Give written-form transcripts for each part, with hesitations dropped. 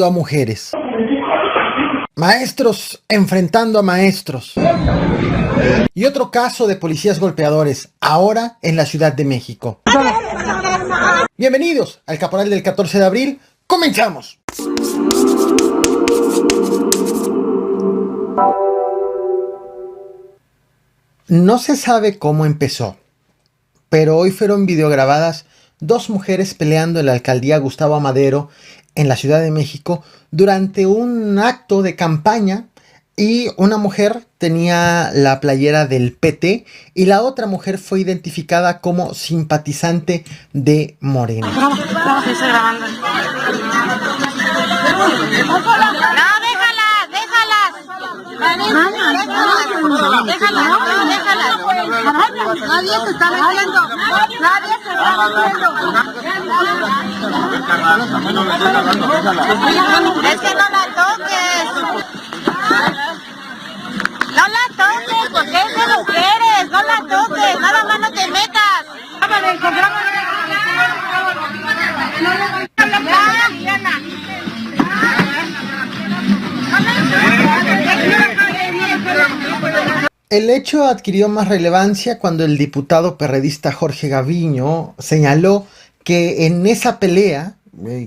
A mujeres. Maestros enfrentando a maestros. Y otro caso de policías golpeadores, ahora en la Ciudad de México. Bienvenidos al Caporal del 14 de abril. ¡Comenzamos! No se sabe cómo empezó, pero hoy fueron videograbadas dos mujeres peleando en la alcaldía Gustavo Amadero en la Ciudad de México durante un acto de campaña, y una mujer tenía la playera del PT y la otra mujer fue identificada como simpatizante de Morena. Nadie se está metiendo. Nadie se está metiendo. Es que no la toques. No la toques, porque es de mujeres. No la toques. Nada más no te metas. El hecho adquirió más relevancia cuando el diputado perredista Jorge Gaviño señaló que en esa pelea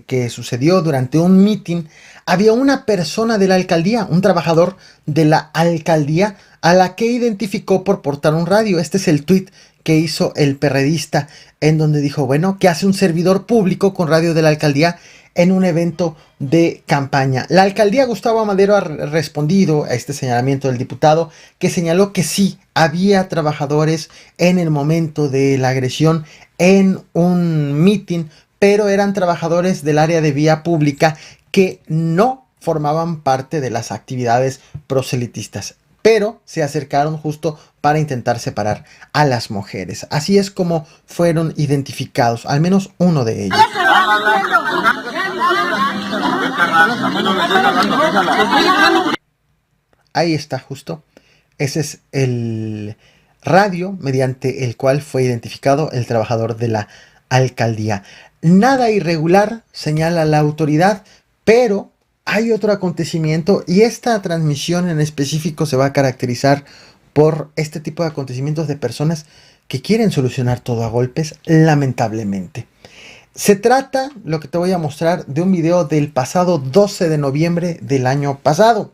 que sucedió durante un mitin había una persona de la alcaldía, un trabajador de la alcaldía, a la que identificó por portar un radio. Este es el tuit que hizo el perredista, en donde dijo, bueno, ¿qué hace un servidor público con radio de la alcaldía en un evento de campaña? La alcaldía Gustavo Amadero ha respondido a este señalamiento del diputado, que señaló que sí, había trabajadores en el momento de la agresión en un mitin, pero eran trabajadores del área de vía pública que no formaban parte de las actividades proselitistas, pero se acercaron justo para intentar separar a las mujeres. Así es como fueron identificados, al menos uno de ellos. Ahí está justo. Ese es el radio mediante el cual fue identificado el trabajador de la alcaldía. Nada irregular, señala la autoridad, pero hay otro acontecimiento, y esta transmisión en específico se va a caracterizar por este tipo de acontecimientos de personas que quieren solucionar todo a golpes, lamentablemente. Se trata, lo que te voy a mostrar, de un video del pasado 12 de noviembre del año pasado.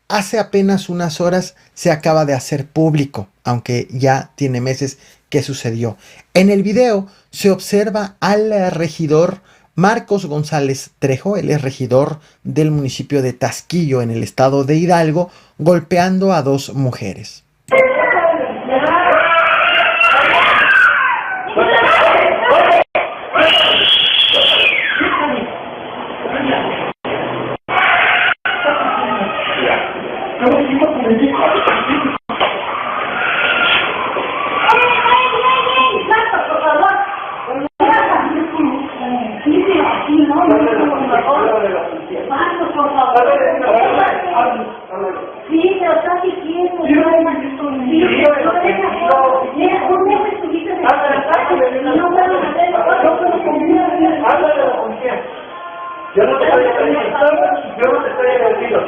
Hace apenas unas horas se acaba de hacer público, aunque ya tiene meses que sucedió. En el video se observa al regidor Marcos González Trejo, él es regidor del municipio de Tasquillo en el estado de Hidalgo, golpeando a dos mujeres. Yo no te estoy agradecido.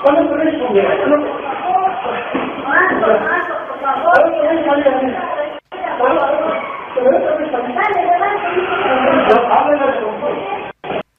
¿Cuándo fue eso?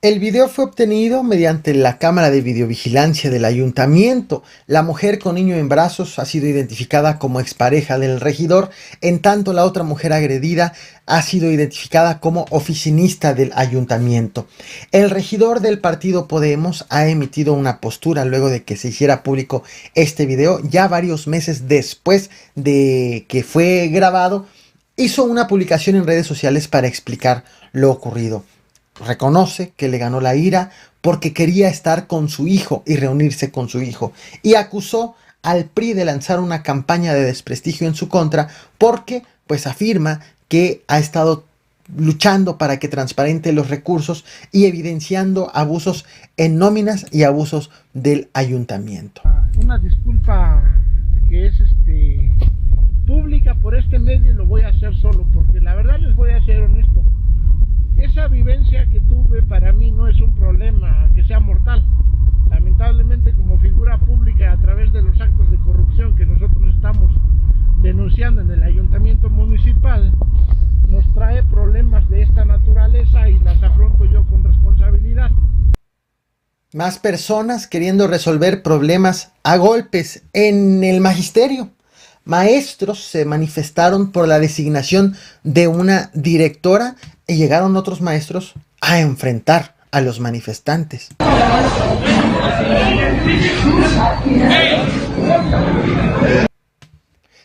El video fue obtenido mediante la cámara de videovigilancia del ayuntamiento. La mujer con niño en brazos ha sido identificada como expareja del regidor, en tanto la otra mujer agredida ha sido identificada como oficinista del ayuntamiento. El regidor del partido Podemos ha emitido una postura luego de que se hiciera público este video, ya varios meses después de que fue grabado. Hizo una publicación en redes sociales para explicar lo ocurrido. Reconoce que le ganó la ira porque quería estar con su hijo y reunirse con su hijo, y acusó al PRI de lanzar una campaña de desprestigio en su contra porque pues afirma que ha estado luchando para que transparente los recursos y evidenciando abusos en nóminas y abusos del ayuntamiento. Una disculpa que es pública por este medio, lo voy a hacer solo porque la verdad les voy a ser honesto. Esa vivencia que tuve para mí no es un problema que sea mortal. Lamentablemente, como figura pública, a través de los actos de corrupción que nosotros estamos denunciando en el ayuntamiento municipal, nos trae problemas de esta naturaleza y las afronto yo con responsabilidad. Más personas queriendo resolver problemas a golpes en el magisterio. Maestros se manifestaron por la designación de una directora y llegaron otros maestros a enfrentar a los manifestantes.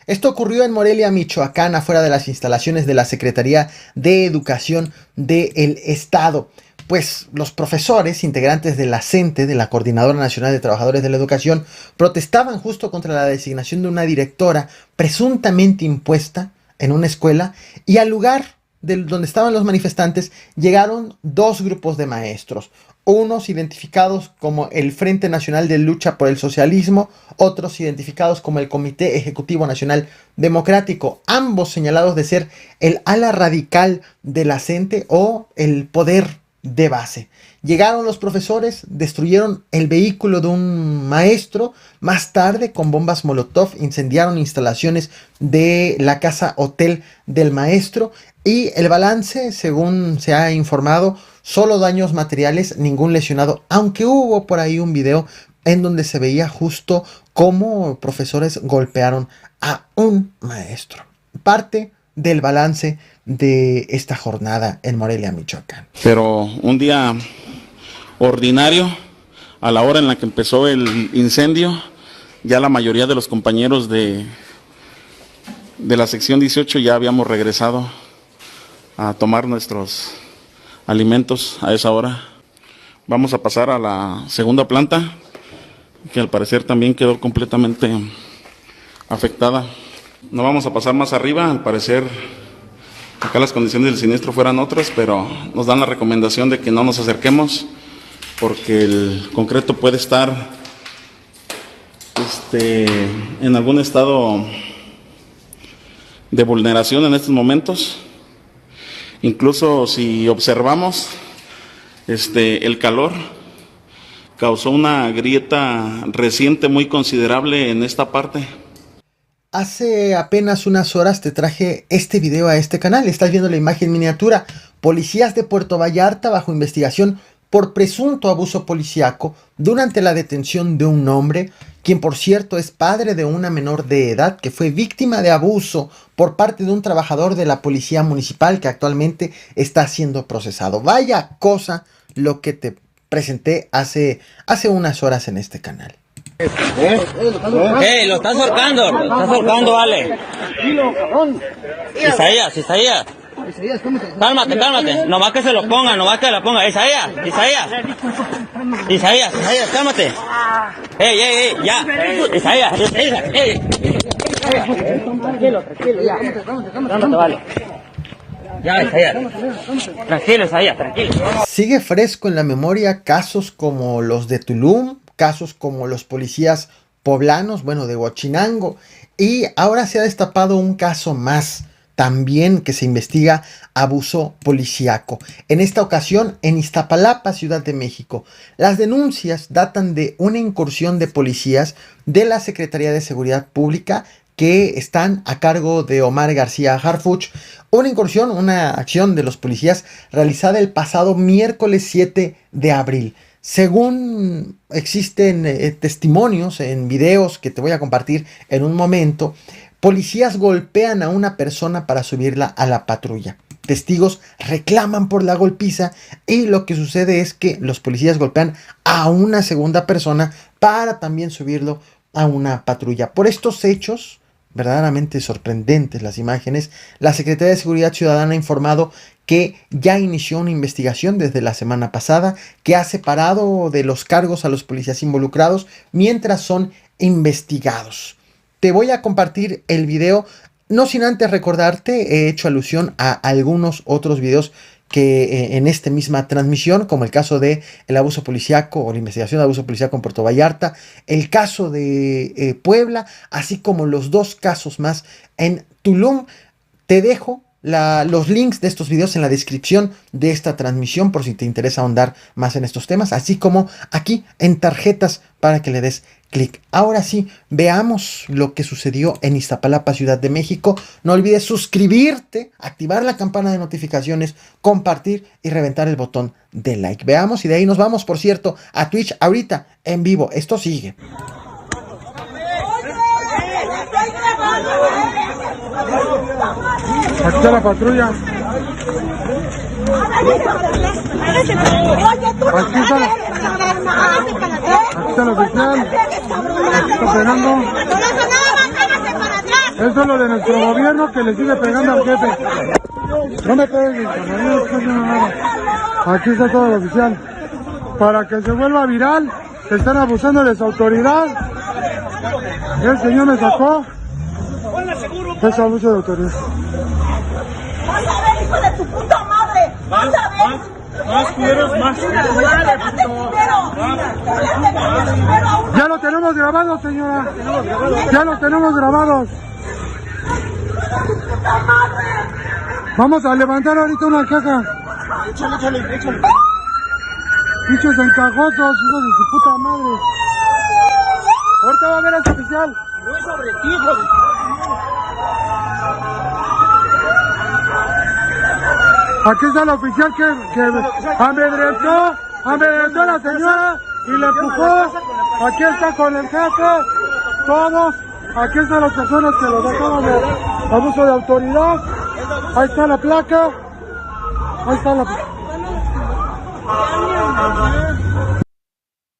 Esto ocurrió en Morelia, Michoacán, afuera de las instalaciones de la Secretaría de Educación del Estado. Pues los profesores, integrantes de la CENTE, de la Coordinadora Nacional de Trabajadores de la Educación, protestaban justo contra la designación de una directora presuntamente impuesta en una escuela, y al lugar donde estaban los manifestantes llegaron dos grupos de maestros, unos identificados como el Frente Nacional de Lucha por el Socialismo, otros identificados como el Comité Ejecutivo Nacional Democrático, ambos señalados de ser el ala radical de la CENTE o el poder de base. Llegaron los profesores, destruyeron el vehículo de un maestro, más tarde con bombas Molotov incendiaron instalaciones de la casa hotel del maestro, y el balance, según se ha informado, solo daños materiales, ningún lesionado, aunque hubo por ahí un video en donde se veía justo cómo profesores golpearon a un maestro. Parte del balance de esta jornada en Morelia, Michoacán. Pero un día ordinario, a la hora en la que empezó el incendio, ya la mayoría de los compañeros de la sección 18 ya habíamos regresado a tomar nuestros alimentos a esa hora. Vamos a pasar a la segunda planta, que al parecer también quedó completamente afectada. No vamos a pasar más arriba, al parecer acá las condiciones del siniestro fueran otras, pero nos dan la recomendación de que no nos acerquemos porque el concreto puede estar en algún estado de vulneración en estos momentos. Incluso si observamos, el calor causó una grieta reciente muy considerable en esta parte. Hace apenas unas horas te traje este video a este canal. Estás viendo la imagen miniatura. Policías de Puerto Vallarta bajo investigación por presunto abuso policíaco durante la detención de un hombre, quien por cierto es padre de una menor de edad que fue víctima de abuso por parte de un trabajador de la policía municipal que actualmente está siendo procesado. Vaya cosa lo que te presenté hace unas horas en este canal. Lo estás ahorcando, vale. Isaías. Cálmate. Nomás que se lo ponga, Isaías, cálmate. Ya. Isaías. Tranquilo, ya. Cálmate, vale. Ya, Isaías. Tranquilo, Isaías, tranquilo. Sigue fresco en la memoria casos como los de Tulum, casos como los policías poblanos, de Huachinango, y ahora se ha destapado un caso más, también que se investiga abuso policíaco. En esta ocasión en Iztapalapa, Ciudad de México. Las denuncias datan de una incursión de policías de la Secretaría de Seguridad Pública que están a cargo de Omar García Harfuch. Una incursión, una acción de los policías realizada el pasado miércoles 7 de abril. Según existen testimonios en videos que te voy a compartir en un momento, policías golpean a una persona para subirla a la patrulla. Testigos reclaman por la golpiza y lo que sucede es que los policías golpean a una segunda persona para también subirlo a una patrulla. Por estos hechos, verdaderamente sorprendentes las imágenes, la Secretaría de Seguridad Ciudadana ha informado que ya inició una investigación desde la semana pasada, que ha separado de los cargos a los policías involucrados mientras son investigados. Te voy a compartir el video, no sin antes recordarte, he hecho alusión a algunos otros videos que en esta misma transmisión, como el caso de el abuso policíaco o la investigación de abuso policíaco en Puerto Vallarta, el caso de Puebla, así como los dos casos más en Tulum. Te dejo los links de estos videos en la descripción de esta transmisión por si te interesa ahondar más en estos temas, así como aquí en tarjetas para que le des clic. Ahora sí, veamos lo que sucedió en Iztapalapa, Ciudad de México. No olvides suscribirte, activar la campana de notificaciones, compartir y reventar el botón de like. Veamos y de ahí nos vamos, por cierto, a Twitch ahorita en vivo. Esto sigue. Aquí está la patrulla. Aquí está el oficial. Está pegando. Eso es lo de nuestro gobierno que le sigue pegando al jefe. No me pegues, aquí está todo el oficial. Para que se vuelva viral, están abusando de su autoridad. El señor me sacó. Es abuso de autoridad. ¡Vas a ver, hijo de tu puta madre! ¡Vas a ver! Más cueros, más. Ya lo tenemos grabado, señora. Ya lo tenemos grabados. Vamos a levantar ahorita una caja. Échale. Bichos encajosos, hijos de su puta madre. Ahorita va a ver a ese oficial. No es sobre ti, hijo de... Aquí está el oficial que amedrentó a la señora y le empujó. Aquí está con el jefe, todos. Aquí están las personas que lo sacaron de abuso de autoridad. Ahí está la placa. Ahí está la placa.